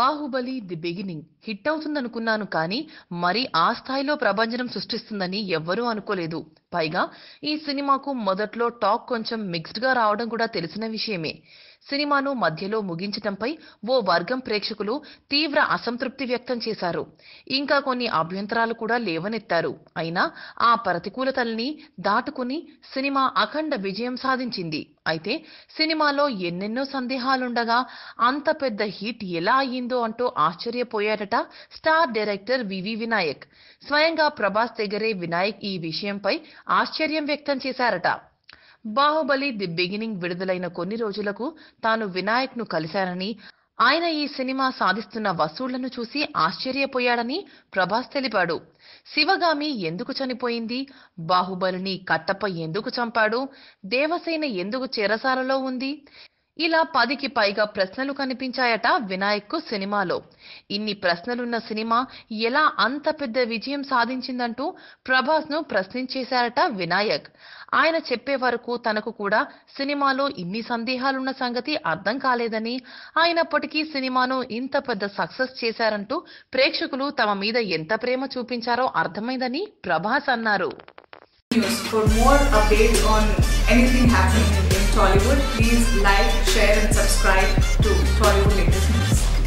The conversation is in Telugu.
బాహుబలి ది బిగినింగ్ హిట్ అవుతుందనుకున్నాను కానీ మరి ఆ స్థాయిలో ప్రభంజనం సృష్టిస్తుందని ఎవ్వరూ అనుకోలేదు. పైగా ఈ సినిమాకు మొదట్లో టాక్ కొంచెం మిక్స్డ్ గా రావడం కూడా తెలిసిన విషయమే. సినిమాను మధ్యలో ముగించటంపై ఓ వర్గం ప్రేక్షకులు తీవ్ర అసంతృప్తి వ్యక్తం చేశారు. ఇంకా కొన్ని అభ్యంతరాలు కూడా లేవనెత్తారు. అయినా ఆ ప్రతికూలతల్ని దాటుకుని సినిమా అఖండ విజయం సాధించింది. అయితే సినిమాలో ఎన్నెన్నో సందేహాలుండగా అంత పెద్ద హిట్ ఎలా అయ్యిందో అంటూ ఆశ్చర్యపోయారట స్టార్ డైరెక్టర్ వివి వినాయక్. స్వయంగా ప్రభాస్ దగ్గరే వినాయక్ ఈ విషయంపై ఆశ్చర్యం వ్యక్తం చేశారట. బాహుబలి ది బిగినింగ్ విడుదలైన కొన్ని రోజులకు తాను వినాయక్ ను కలిశానని, ఆయన ఈ సినిమా సాధిస్తున్న వసూళ్లను చూసి ఆశ్చర్యపోయాడని ప్రభాస్ తెలిపాడు. శివగామి ఎందుకు చనిపోయింది, బాహుబలిని కట్టప్ప ఎందుకు చంపాడు, దేవసేన ఎందుకు చెరసాలలో ఉంది, ఇలా 10కి పైగా ప్రశ్నలు కనిపించాయట వినాయక్ కు సినిమాలో. ఇన్ని ప్రశ్నలున్న సినిమా ఎలా అంత పెద్ద విజయం సాధించిందంటూ ప్రభాస్ ను ప్రశ్నించేశారట వినాయక్. ఆయన చెప్పే వరకు తనకు కూడా సినిమాలో ఇన్ని సందేహాలున్న సంగతి అర్థం కాలేదని, అయినప్పటికీ సినిమాను ఇంత పెద్ద సక్సెస్ చేశారంటూ ప్రేక్షకులు తమ మీద ఎంత ప్రేమ చూపించారో అర్థమైందని ప్రభాస్ అన్నారు. For more updates on anything happening in Tollywood, please like, share and subscribe to Tollywood.